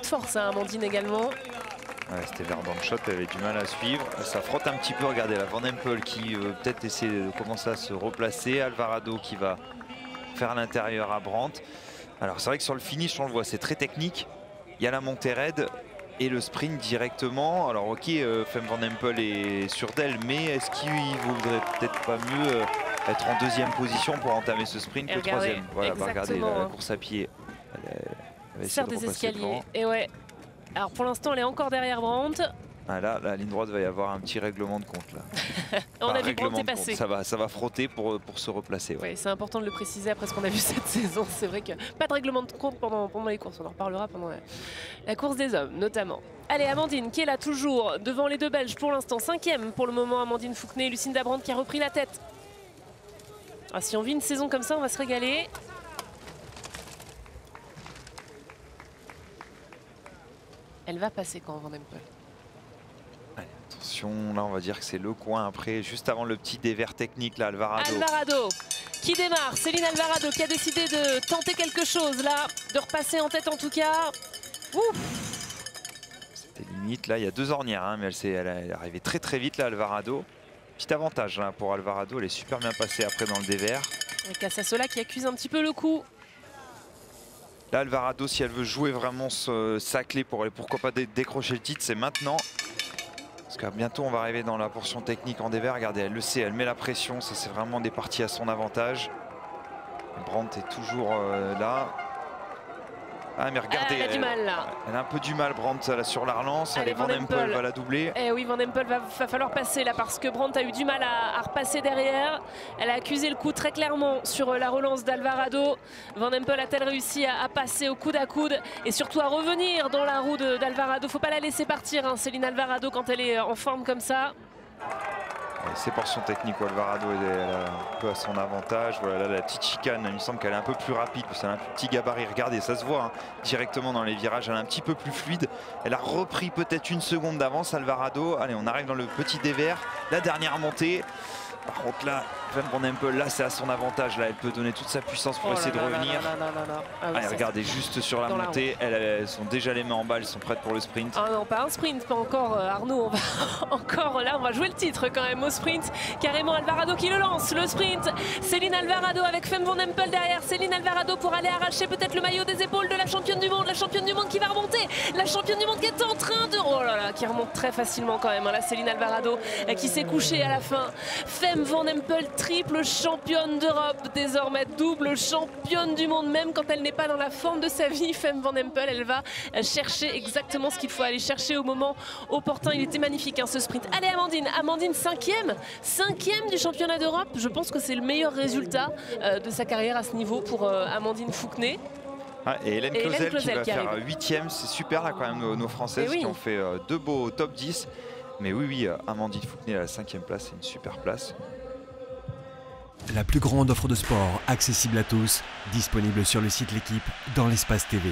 de force, hein, Amandine également. Ouais, c'était vers dans le shot, elle avait du mal à suivre. Ça frotte un petit peu, regardez la Van Empel qui peut-être essaie de commencer à se replacer. Alvarado qui va faire l'intérieur à Brandt. Alors c'est vrai que sur le finish, on le voit, c'est très technique. Il y a la montée raide et le sprint directement. Alors ok, Fem Van Empel est sur d'elle, mais est-ce qu'il vaudrait peut-être pas mieux être en deuxième position pour entamer ce sprint que troisième? Voilà, bah regardez la course à pied. Elle sert des escaliers. Et ouais. Alors pour l'instant, elle est encore derrière Brandt. Ah là, la ligne droite va y avoir un petit règlement de compte là. On a vu Brandt est passé. Ça va frotter pour se replacer. Ouais. Oui, c'est important de le préciser après ce qu'on a vu cette saison. C'est vrai que pas de règlement de compte pendant les courses. On en reparlera pendant la course des hommes notamment. Allez, Amandine qui est là toujours devant les deux Belges pour l'instant. 5e pour le moment, Amandine Fouquenet. Lucinda Brandt qui a repris la tête. Ah, si on vit une saison comme ça, on va se régaler. Elle va passer quand Van Empel. Allez, attention, là on va dire que c'est le coin après, juste avant le petit dévers technique là, Alvarado. Alvarado qui démarre, Céline Alvarado qui a décidé de tenter quelque chose là, de repasser en tête en tout cas. C'était limite, là il y a deux ornières, hein, mais elle est arrivée très très vite là, Alvarado. Petit avantage là, pour Alvarado, elle est super bien passée après dans le dévers. Et Casasola qui accuse un petit peu le coup. Là, Alvarado, si elle veut jouer vraiment sa clé pour aller, pourquoi pas décrocher le titre, c'est maintenant. Parce que bientôt, on va arriver dans la portion technique en dévers. Regardez, elle le sait, elle met la pression. Ça, c'est vraiment des parties à son avantage. Brandt est toujours là. Ah, mais regardez, elle a du mal là. Elle a un peu du mal, Brandt, là, sur la relance. Allez, Van Empel va la doubler. Eh oui, Van Empel va falloir passer là parce que Brandt a eu du mal à repasser derrière. Elle a accusé le coup très clairement sur la relance d'Alvarado. Van Empel a-t-elle réussi à passer au coude à coude et surtout à revenir dans la roue d'Alvarado? Faut pas la laisser partir, hein, Céline Alvarado, quand elle est en forme comme ça. C'est portions techniques où Alvarado est un peu à son avantage. Voilà, là, la petite chicane, il me semble qu'elle est un peu plus rapide, parce qu'elle a un petit gabarit. Regardez, ça se voit hein, directement dans les virages, elle est un petit peu plus fluide. Elle a repris peut-être une seconde d'avance, Alvarado. Allez, on arrive dans le petit dévers, la dernière montée. Par contre là, Van Empel, là c'est à son avantage, là elle peut donner toute sa puissance pour essayer de revenir. Allez, regardez, juste sur la montée, elles sont déjà les mains en bas, elles sont prêtes pour le sprint. Ah non, pas un sprint, pas encore Arnaud, on va encore là, on va jouer le titre quand même au sprint. Carrément Alvarado qui le lance, le sprint. Céline Alvarado avec Fem Van Empel derrière. Céline Alvarado pour aller arracher peut-être le maillot des épaules de la championne du monde. La championne du monde qui va remonter, la championne du monde qui est en train de... Oh là là, qui remonte très facilement quand même, hein. Là Céline Alvarado qui s'est couchée à la fin. Fem Van Empel, triple championne d'Europe, désormais double championne du monde, même quand elle n'est pas dans la forme de sa vie. Fem Van Empel, elle va chercher exactement ce qu'il faut aller chercher au moment opportun. Il était magnifique hein, ce sprint. Allez Amandine 5e du championnat d'Europe. Je pense que c'est le meilleur résultat de sa carrière à ce niveau pour Amandine Fouquenet. Ah, et Hélène Clauzel qui va faire 8e, c'est super là quand même nos Françaises qui ont fait deux beaux top 10. Mais oui, Amandine Fouquenet à la 5e place, c'est une super place. La plus grande offre de sport accessible à tous, disponible sur le site L'Équipe dans l'espace TV.